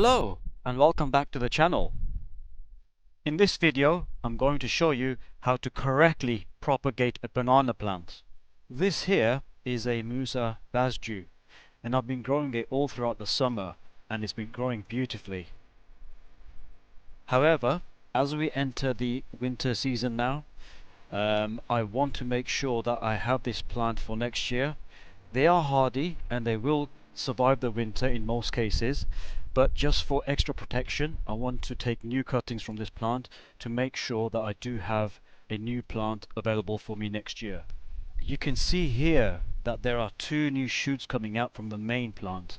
Hello and welcome back to the channel. In this video I'm going to show you how to correctly propagate a banana plant. This here is a Musa Basjoo and I've been growing it all throughout the summer and it's been growing beautifully. However, as we enter the winter season now, I want to make sure that I have this plant for next year. They are hardy and they will survive the winter in most cases, but just for extra protection I want to take new cuttings from this plant to make sure that I do have a new plant available for me next year. You can see here that there are two new shoots coming out from the main plant.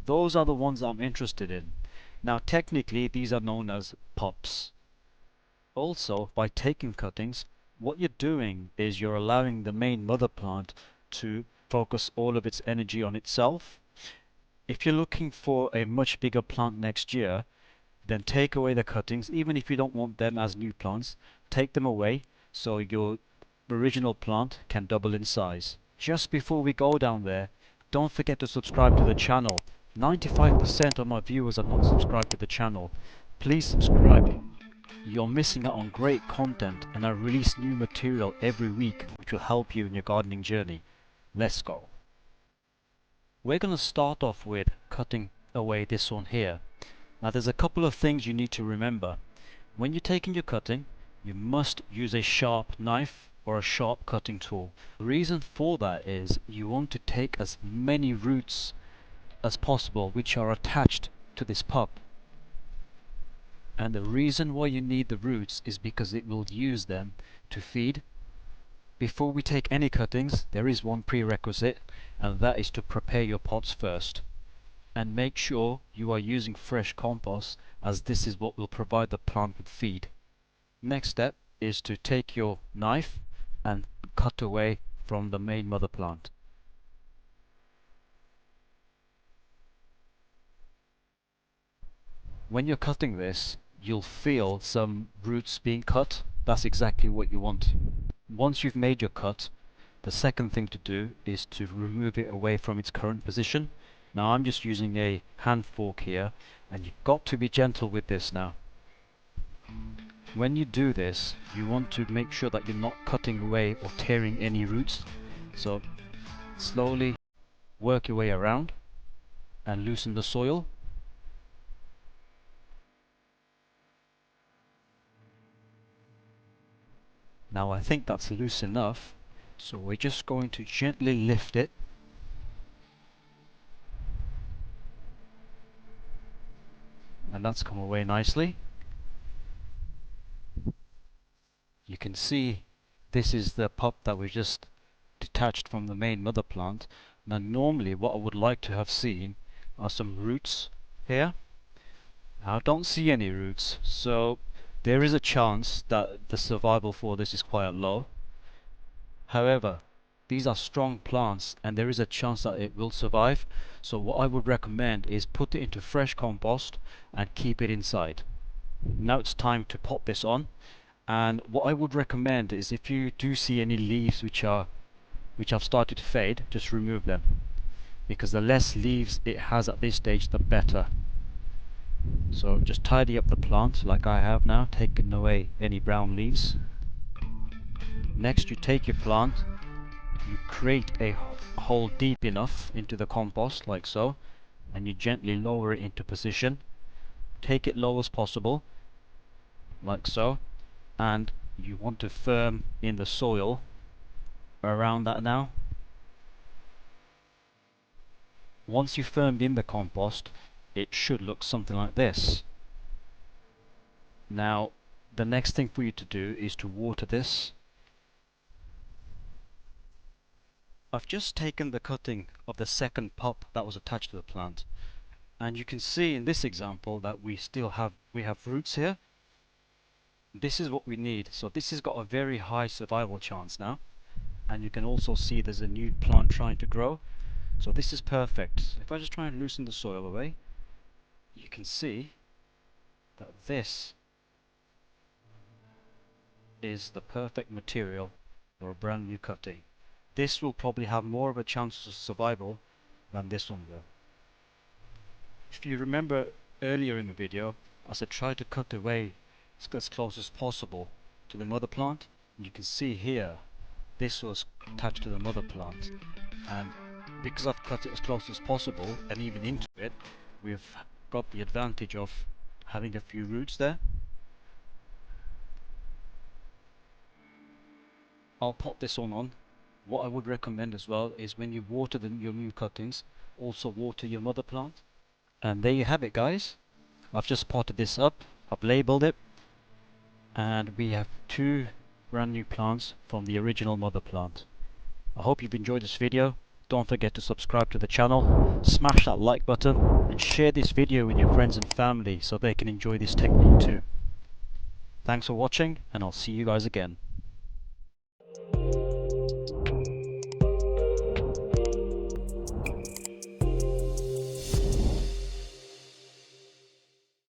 Those are the ones I'm interested in. Now technically these are known as pups. Also, by taking cuttings, what you're doing is you're allowing the main mother plant to focus all of its energy on itself. If you're looking for a much bigger plant next year, then take away the cuttings. Even if you don't want them as new plants, take them away so your original plant can double in size. Just before we go down there, don't forget to subscribe to the channel. 95% of my viewers are not subscribed to the channel. Please subscribe. You're missing out on great content and I release new material every week which will help you in your gardening journey. Let's go. We're going to start off with cutting away this one here. Now there's a couple of things you need to remember. When you're taking your cutting, you must use a sharp knife or a sharp cutting tool. The reason for that is you want to take as many roots as possible which are attached to this pup. And the reason why you need the roots is because it will use them to feed. Before we take any cuttings, there is one prerequisite, and that is to prepare your pots first. And make sure you are using fresh compost, as this is what will provide the plant with feed. Next step is to take your knife and cut away from the main mother plant. When you're cutting this, you'll feel some roots being cut. That's exactly what you want. Once you've made your cut, the second thing to do is to remove it away from its current position. Now I'm just using a hand fork here, and you've got to be gentle with this now. When you do this, you want to make sure that you're not cutting away or tearing any roots. So slowly work your way around and loosen the soil. Now I think that's loose enough, so we're just going to gently lift it. And that's come away nicely. You can see this is the pup that we just detached from the main mother plant. Now normally what I would like to have seen are some roots here. Now I don't see any roots, so there is a chance that the survival for this is quite low. However, these are strong plants and there is a chance that it will survive. So what I would recommend is put it into fresh compost and keep it inside. Now it's time to pop this on, and what I would recommend is if you do see any leaves which have started to fade, just remove them, because the less leaves it has at this stage the better. So just tidy up the plant like I have now, taking away any brown leaves. Next you take your plant, you create a hole deep enough into the compost like so, and you gently lower it into position. Take it low as possible like so, and you want to firm in the soil around that now. Once you've firmed in the compost, it should look something like this. Now the next thing for you to do is to water this. I've just taken the cutting of the second pup that was attached to the plant, and you can see in this example that we have roots here. This is what we need, so this has got a very high survival chance now, and you can also see there's a new plant trying to grow. So this is perfect. If I just try and loosen the soil away, you can see that this is the perfect material for a brand new cutting. This will probably have more of a chance of survival than this one will. If you remember earlier in the video, I said try to cut away as close as possible to the mother plant. And you can see here, this was attached to the mother plant, and because I've cut it as close as possible and even into it, we've got the advantage of having a few roots there. I'll pop this on. What I would recommend as well is when you water your new cuttings, also water your mother plant. And there you have it, guys. I've just potted this up, I've labeled it, and we have two brand new plants from the original mother plant. I hope you've enjoyed this video. Don't forget to subscribe to the channel, smash that like button, and share this video with your friends and family so they can enjoy this technique too. Thanks for watching, and I'll see you guys again.